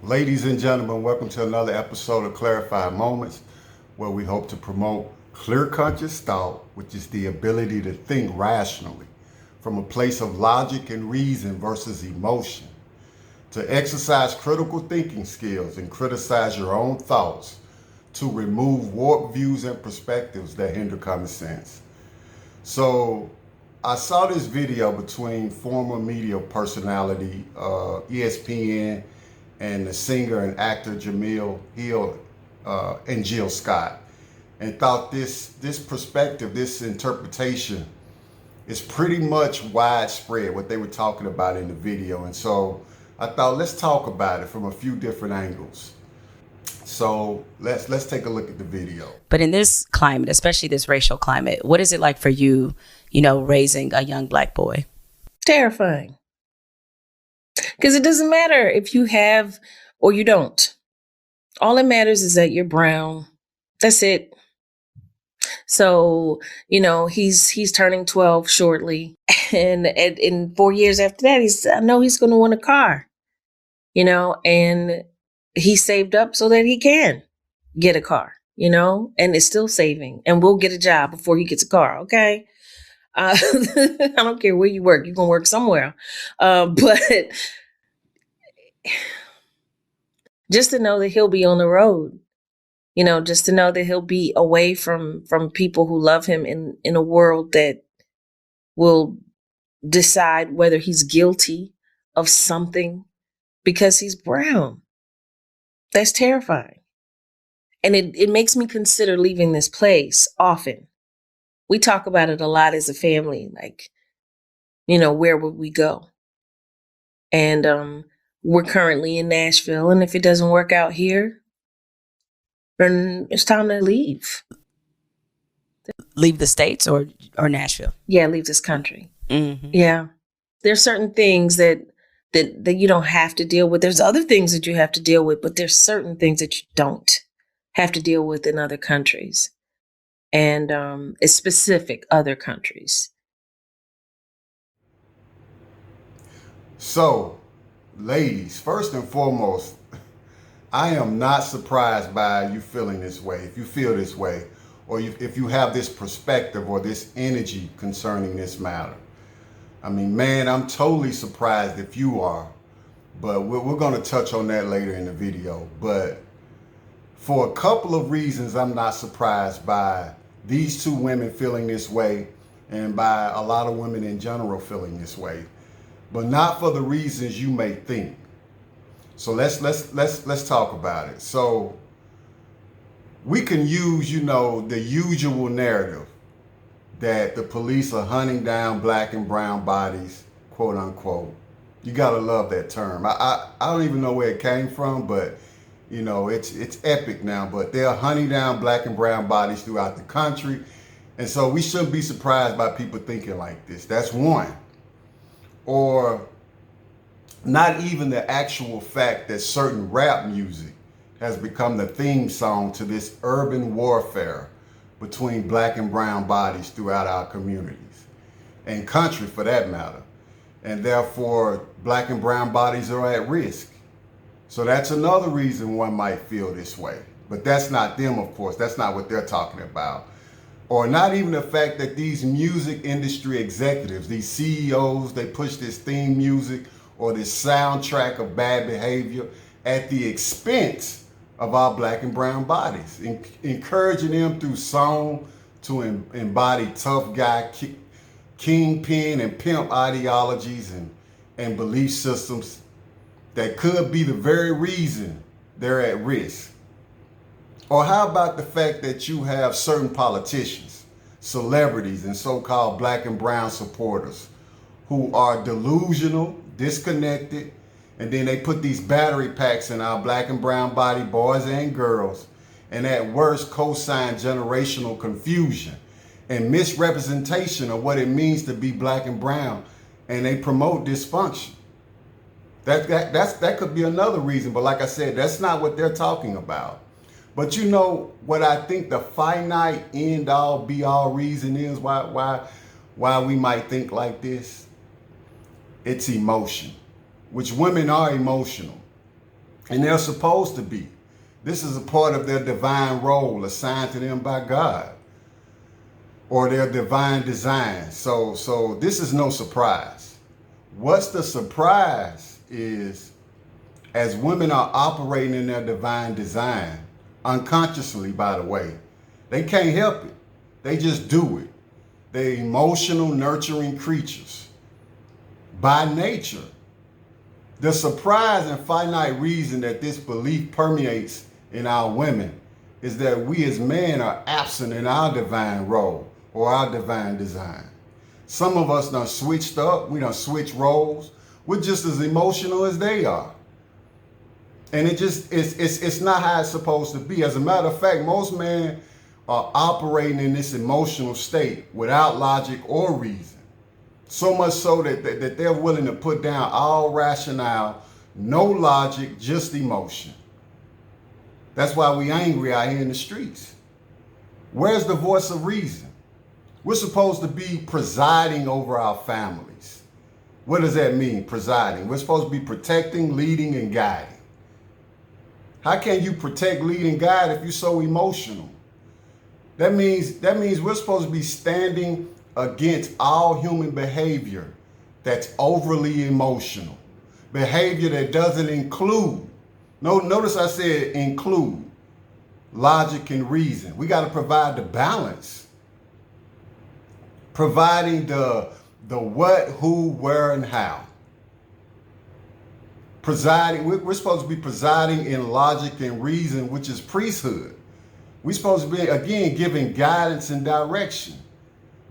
Ladies and gentlemen, welcome to another episode of Clarified Moments, where we hope to promote clear conscious thought, which is the ability to think rationally from a place of logic and reason versus emotion, to exercise critical thinking skills and criticize your own thoughts, to remove warped views and perspectives that hinder common sense. So I saw this video between former media personality, ESPN, and the singer and actor Jemele Hill and Jill Scott, and thought this perspective, this interpretation is pretty much widespread, what they were talking about in the video. And so I thought, let's talk about it from a few different angles. So let's take a look at the video. But in this climate, especially this racial climate, what is it like for you, raising a young Black boy? Terrifying. Because it doesn't matter if you have or you don't. All that matters is that you're brown. That's it. So, he's turning 12 shortly. And in 4 years after that, I know he's going to want a car, and he saved up so that he can get a car, and is still saving and will get a job before he gets a car. Okay. I don't care where you work. You're going to work somewhere. But just to know that he'll be on the road, just to know that he'll be away from people who love him in a world that will decide whether he's guilty of something because he's brown. That's terrifying. And it makes me consider leaving this place often. We talk about it a lot as a family, like, where would we go? And we're currently in Nashville, and if it doesn't work out here, then it's time to leave. Leave the States or Nashville? Yeah, leave this country. Mm-hmm. Yeah. There's certain things that you don't have to deal with. There's other things that you have to deal with, but there's certain things that you don't have to deal with in other countries. And it's specific other countries. So, ladies, first and foremost, I am not surprised by you feeling this way. If you feel this way, or if you have this perspective or this energy concerning this matter. I mean, man, I'm totally surprised if you are, but we're going to touch on that later in the video. But for a couple of reasons, I'm not surprised by these two women feeling this way and by a lot of women in general feeling this way, but not for the reasons you may think. So let's talk about it. So we can use, the usual narrative that the police are hunting down Black and brown bodies, quote unquote. You gotta love that term. I don't even know where it came from, but it's epic now. But they're hunting down Black and brown bodies throughout the country, and so we shouldn't be surprised by people thinking like this. That's one. Or not even the actual fact that certain rap music has become the theme song to this urban warfare between Black and brown bodies throughout our communities and country for that matter. And therefore, Black and brown bodies are at risk. So that's another reason one might feel this way. But that's not them, of course. That's not what they're talking about. Or not even the fact that these music industry executives, these CEOs, they push this theme music or this soundtrack of bad behavior at the expense of our Black and brown bodies, encouraging them through song to embody tough guy, kingpin and pimp ideologies and belief systems that could be the very reason they're at risk. Or how about the fact that you have certain politicians, celebrities, and so-called Black and brown supporters who are delusional, disconnected, and then they put these battery packs in our Black and brown body boys and girls, and at worst co-sign generational confusion and misrepresentation of what it means to be Black and brown, and they promote dysfunction. That could be another reason, but like I said, that's not what they're talking about. But what I think the finite end all be all reason is why we might think like this? It's emotion, which women are emotional. And they're supposed to be. This is a part of their divine role assigned to them by God, or their divine design. So this is no surprise. What's the surprise is, as women are operating in their divine design, unconsciously, by the way, they can't help it. They just do it. They're emotional, nurturing creatures by nature. The surprise and finite reason that this belief permeates in our women is that we as men are absent in our divine role or our divine design. Some of us done switched up. We done switched roles. We're just as emotional as they are. And it's not how it's supposed to be. As a matter of fact, most men are operating in this emotional state without logic or reason. So much so that they're willing to put down all rationale, no logic, just emotion. That's why we angry out here in the streets. Where's the voice of reason? We're supposed to be presiding over our families. What does that mean, presiding? We're supposed to be protecting, leading, and guiding. How can you protect, lead, and guide if you're so emotional? That means we're supposed to be standing against all human behavior that's overly emotional. Behavior that doesn't include, notice I said include, logic and reason. We got to provide the balance. Providing the what, who, where, and how. Presiding, we're supposed to be presiding in logic and reason, which is priesthood. We're supposed to be, again, giving guidance and direction,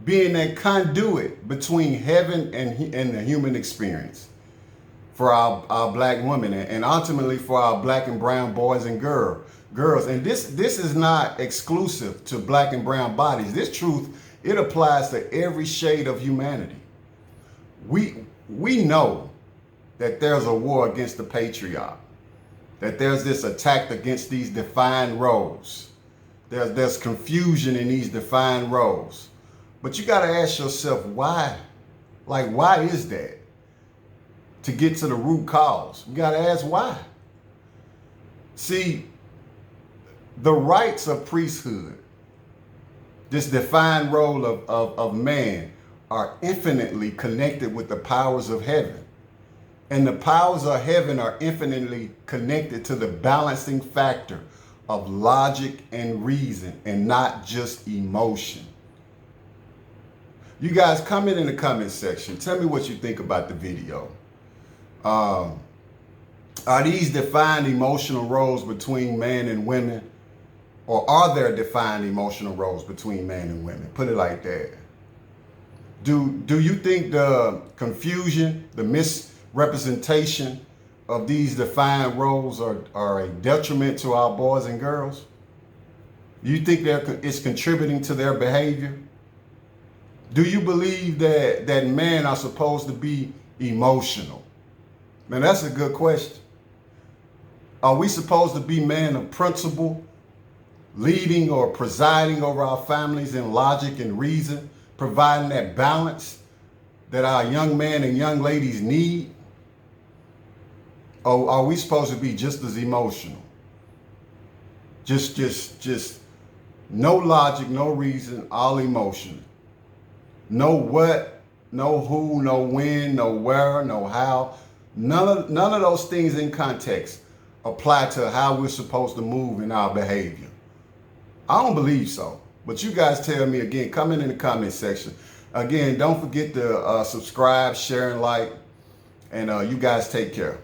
being that conduit between heaven and the human experience for our black women, and ultimately for our black and brown boys and girls. And this is not exclusive to black and brown bodies. This truth, it applies to every shade of humanity. We know that there's a war against the patriarch, that there's this attack against these defined roles. There's confusion in these defined roles. But you got to ask yourself, why? Like, why is that? To get to the root cause, you got to ask why. See, the rights of priesthood, this defined role of man, are infinitely connected with the powers of heaven. And the powers of heaven are infinitely connected to the balancing factor of logic and reason, and not just emotion. You guys, comment in the comment section. Tell me what you think about the video. Are these defined emotional roles between men and women? Or are there defined emotional roles between men and women? Put it like that. Do you think the confusion, the misrepresentation of these defined roles are a detriment to our boys and girls? Do you think it's contributing to their behavior? Do you believe that men are supposed to be emotional? Man, that's a good question. Are we supposed to be men of principle, leading or presiding over our families in logic and reason, providing that balance that our young men and young ladies need? Or are we supposed to be just as emotional? Just no logic, no reason, all emotion. No what, no who, no when, no where, no how. None of those things in context apply to how we're supposed to move in our behavior. I don't believe so. But you guys tell me again, comment in the comment section. Again, don't forget to subscribe, share, and like. And you guys take care.